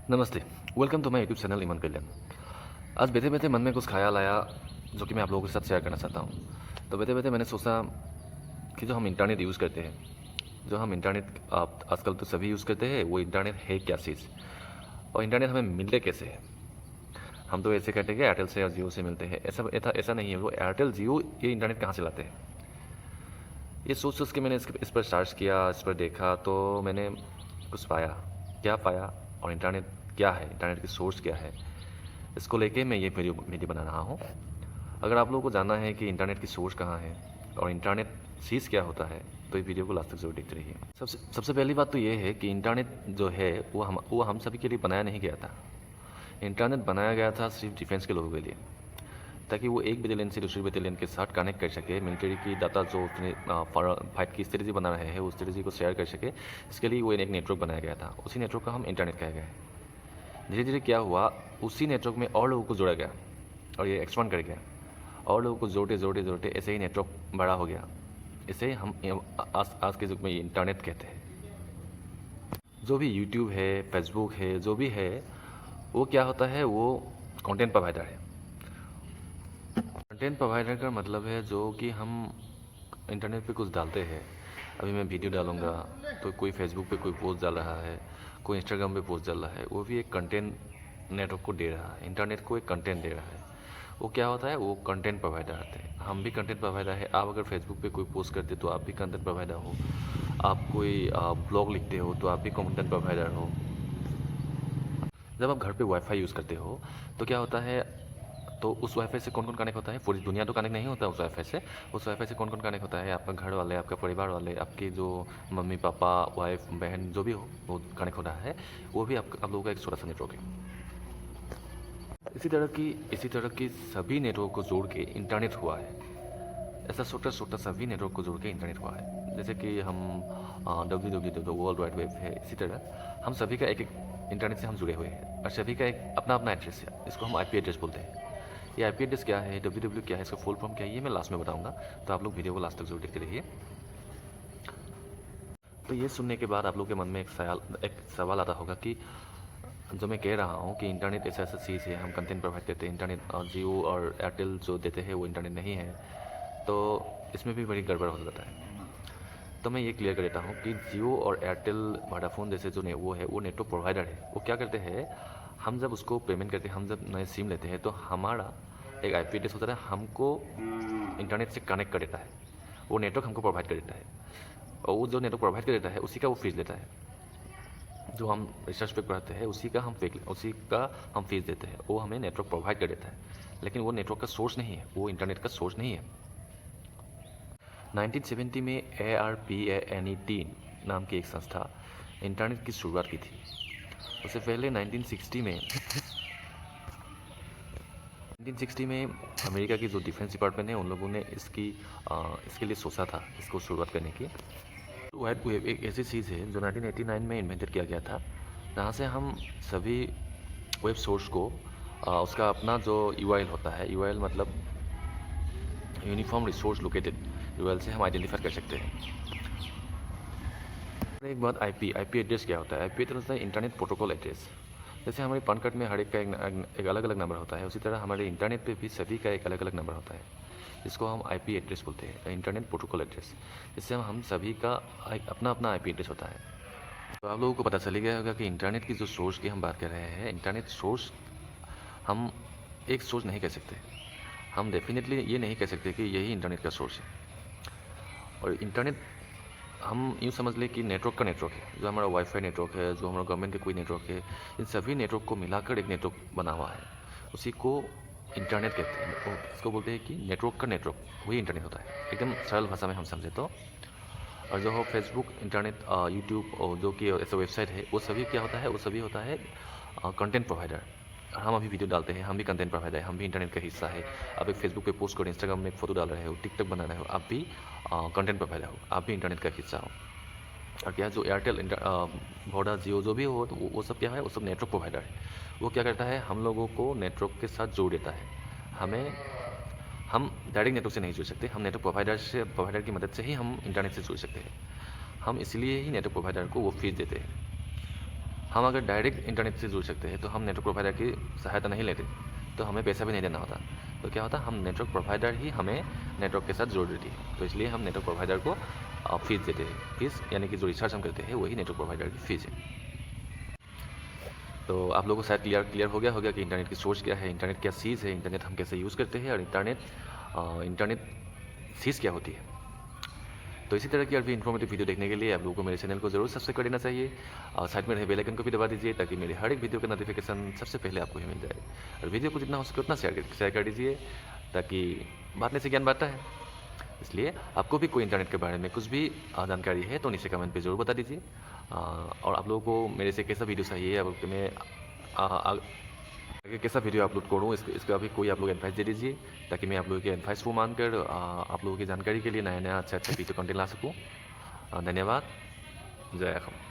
नमस्ते, welcome to my YouTube channel Iman Kalyan. आज बैठे बैठे मन में कुछ ख्याल आया जो कि मैं आप लोगों के साथ शेयर करना चाहता हूँ। तो बैठे बैठे मैंने सोचा कि जो हम इंटरनेट यूज़ करते हैं, जो हम इंटरनेट आप आजकल तो सभी यूज़ करते हैं, वो इंटरनेट है क्या चीज़ और इंटरनेट हमें मिलते कैसे है। हम तो ऐसे कहते हैं कि एयरटेल से या जियो से मिलते हैं, ऐसा नहीं है। वो एयरटेल जियो ये इंटरनेट कहाँ से लाते हैं, ये सोच सोच के मैंने इस पर सर्च किया, इस पर देखा, तो मैंने कुछ पाया। क्या पाया और इंटरनेट क्या है, इंटरनेट की सोर्स क्या है, इसको लेके मैं ये वीडियो बना रहा हूँ। अगर आप लोगों को जानना है कि इंटरनेट की सोर्स कहाँ है और इंटरनेट चीज़ क्या होता है, तो ये वीडियो को लास्ट तक जरूर देखते रहिए। सबसे पहली बात तो ये है कि इंटरनेट जो है वो हम सभी के लिए बनाया नहीं गया था। इंटरनेट बनाया गया था सिर्फ डिफेंस के लोगों के लिए, ताकि वो एक बटालियन से दूसरी बटालियन के साथ कनेक्ट कर सके। मिलिट्री की डाटा जो उसने फाइट की स्ट्रेटजी बना रहे हैं, उस स्ट्रेटजी को शेयर कर सके। इसके लिए वो एक नेटवर्क बनाया गया था। उसी नेटवर्क का हम इंटरनेट कहा गया है। धीरे धीरे क्या हुआ, उसी नेटवर्क में और लोगों को जोड़ा गया और ये एक्सपांड कर गया, और लोगों को जोड़ते जोड़ते जोड़ते ऐसे ही नेटवर्क बड़ा हो गया। इसे हम आज के युग में इंटरनेट कहते हैं। जो भी यूट्यूब है, फेसबुक है, जो भी है, वो क्या होता है, वो कंटेंट प्रोवाइडर है। कंटेंट प्रोवाइडर का मतलब है जो कि हम इंटरनेट पे कुछ डालते हैं। अभी मैं वीडियो डालूँगा तो कोई फेसबुक पे कोई पोस्ट डाल रहा है, कोई इंस्टाग्राम पे पोस्ट डाल रहा है, वो भी एक कंटेंट नेटवर्क को दे रहा है, इंटरनेट को एक कंटेंट दे रहा है। वो क्या होता है, वो कंटेंट प्रोवाइडर आते हैं। हम भी कंटेंट प्रोवाइडर है। आप अगर फेसबुक पे कोई पोस्ट करते तो आप भी कंटेंट प्रोवाइडर हो। आप कोई ब्लॉग लिखते हो तो आप भी कंटेंट प्रोवाइडर हो। जब आप घर पे वाईफाई यूज़ करते हो तो क्या होता है, तो उस वाईफाई से कौन कौन कनेक्ट होता है? पूरी दुनिया तो कनेक्ट नहीं होता उस वाईफाई से। उस वाईफाई से कौन कौन कनेक्ट होता है? आपका घर वाले, आपका परिवार वाले, आपके जो मम्मी पापा, वाइफ, बहन, जो भी हो, वो कनेक्ट हो रहा है। वो भी आप लोगों का एक छोटा सा नेटवर्क है। इसी तरह की सभी नेटवर्क को जोड़ के इंटरनेट हुआ है। ऐसा छोटा छोटा सभी नेटवर्क को जोड़ के इंटरनेट हुआ है। जैसे कि हम WWW वर्ल्ड वाइड वेब है, इसी तरह हम सभी का एक एक इंटरनेट से हम जुड़े हुए हैं और सभी का एक अपना अपना एड्रेस है। इसको हम IP एड्रेस बोलते हैं। ये IP एड्रेस क्या है, WWW क्या है, इसका फुल फॉर्म क्या है, ये मैं लास्ट में बताऊंगा। तो आप लोग वीडियो को लास्ट तक जरूर देखते रहिए। तो ये सुनने के बाद आप लोग के मन में एक सवाल आता होगा कि जो मैं कह रहा हूँ कि इंटरनेट ऐसा ऐसा चीज़ है, हम कंटेंट प्रोवाइड करते हैं, इंटरनेट और जियो और एयरटेल जो देते हैं वो इंटरनेट नहीं है, तो इसमें भी बड़ी गड़बड़ हो जाता है। तो मैं ये क्लियर कर देता हूँ कि जियो और एयरटेल, वोडाफोन जैसे जो वो है, वो नेटवर्क प्रोवाइडर है। वो क्या करते हैं, हम जब उसको पेमेंट करते हैं, हम जब नए सिम लेते हैं, तो हमारा एक IP एड्रेस होता है, हमको इंटरनेट से कनेक्ट कर देता है। वो नेटवर्क हमको प्रोवाइड कर देता है, और वो जो नेटवर्क प्रोवाइड कर देता है उसी का वो फीस लेता है। जो हम रिसर्च पे पढ़ाते हैं उसी का हम फीस देते हैं। वो हमें नेटवर्क प्रोवाइड कर देता है, लेकिन वो नेटवर्क का सोर्स नहीं है, वो इंटरनेट का सोर्स नहीं है। 1970 में ARPANET नाम की एक संस्था इंटरनेट की शुरुआत की थी। उससे पहले 1960 में अमेरिका की जो डिफेंस डिपार्टमेंट है, उन लोगों ने इसके लिए सोचा था, इसको शुरुआत करने की। वाइड वेब एक ऐसी चीज़ है जो 1989 में इन्वेंटेड किया गया था, जहाँ से हम सभी वेब सोर्स को उसका अपना जो URL होता है, URL मतलब यूनिफॉर्म रिसोर्स लोकेटेड, URL से हम आइडेंटिफाई कर सकते हैं। एक बात, IP एड्रेस क्या होता है? IP एड्रेस होता है इंटरनेट प्रोटोकॉल एड्रेस। जैसे हमारे पैन कार्ड में हर एक का एक अलग अलग नंबर होता है, उसी तरह हमारे इंटरनेट पे भी सभी का एक अलग अलग नंबर होता है, जिसको हम IP एड्रेस बोलते हैं, इंटरनेट प्रोटोकॉल एड्रेस। इससे हम सभी का अपना अपना IP एड्रेस होता है। तो आप लोगों को पता चल गया होगा कि इंटरनेट की जो सोर्स की हम बात कर रहे हैं, इंटरनेट सोर्स हम एक सोर्स नहीं कह सकते। हम डेफिनेटली ये नहीं कह सकते कि यही इंटरनेट का सोर्स है। और इंटरनेट हम यूँ समझ लें कि नेटवर्क का नेटवर्क है। जो हमारा वाईफाई नेटवर्क है, जो हमारा गवर्नमेंट का कोई नेटवर्क है, इन सभी नेटवर्क को मिलाकर एक नेटवर्क बना हुआ है, उसी को इंटरनेट कहते हैं। और इसको बोलते हैं कि नेटवर्क का नेटवर्क, वही इंटरनेट होता है, एकदम सरल भाषा में हम समझे तो। और जो हो फेसबुक, इंटरनेट, यूट्यूब और जो कि ऐसा वेबसाइट है, वो सभी क्या होता है, वो सभी होता है कंटेंट प्रोवाइडर। हम अभी वीडियो डालते हैं, हम भी कंटेंट प्रोवाइडर है, हम भी इंटरनेट का हिस्सा है। आप एक फेसबुक पे पोस्ट करो, इंस्टाग्राम में एक फ़ोटो डाल रहे हो, टिकटॉक बना रहे हो, आप भी कंटेंट प्रोवाइडर हो, आप भी इंटरनेट का हिस्सा हो। और क्या, जो एयरटेल, वोडा, जियो जो भी हो, तो वो सब क्या है, वो सब नेटवर्क प्रोवाइडर है। वो क्या करता है, हम लोगों को नेटवर्क के साथ जोड़ देता है। हम डायरेक्ट नेटवर्क से नहीं जुड़ सकते, हम नेटवर्क प्रोवाइडर की मदद से ही हम इंटरनेट से जुड़ सकते हैं। हम इसलिए ही नेटवर्क प्रोवाइडर को वो फीस देते हैं। हम अगर डायरेक्ट इंटरनेट से जुड़ सकते हैं तो हम नेटवर्क प्रोवाइडर की सहायता नहीं लेते, तो हमें पैसा भी नहीं देना होता। तो क्या होता, हम नेटवर्क प्रोवाइडर ही हमें नेटवर्क के साथ जोड़ देती है। तो इसलिए हम नेटवर्क प्रोवाइडर को फीस देते हैं। फीस यानी कि जो रिचार्ज हम करते हैं वही नेटवर्क प्रोवाइडर की फ़ीस है। तो आप लोगों को शायद क्लियर हो गया कि इंटरनेट की सोर्स क्या है, इंटरनेट क्या चीज़ है, इंटरनेट हम कैसे यूज़ करते हैं और इंटरनेट चीज़ क्या होती है। तो इसी तरह की और भी इन्फॉर्मेटिव वीडियो देखने के लिए आप लोगों को मेरे चैनल को जरूर सब्सक्राइब कर देना चाहिए और साइड में रहे बेल आइकन को भी दबा दीजिए ताकि मेरे हर एक वीडियो का नोटिफिकेशन सबसे पहले आपको ही मिल जाए। और वीडियो को जितना हो सके उतना शेयर कर दीजिए ताकि बांटने से ज्ञान बढ़ता है। इसलिए आपको भी कोई इंटरनेट के बारे में कुछ भी जानकारी है तो नीचे कमेंट पे ज़रूर बता दीजिए। और आप लोगों को मेरे से कैसा वीडियो चाहिए, अब मैं आगे कैसा वीडियो अपलोड करूँ, इसका भी कोई आप लोग एडवाइस दे दीजिए ताकि मैं आप लोगों के एडवाइस को मानकर आप लोगों की जानकारी के लिए नया अच्छा वीडियो कंटेंट ला सकूँ। धन्यवाद। जय हिंद।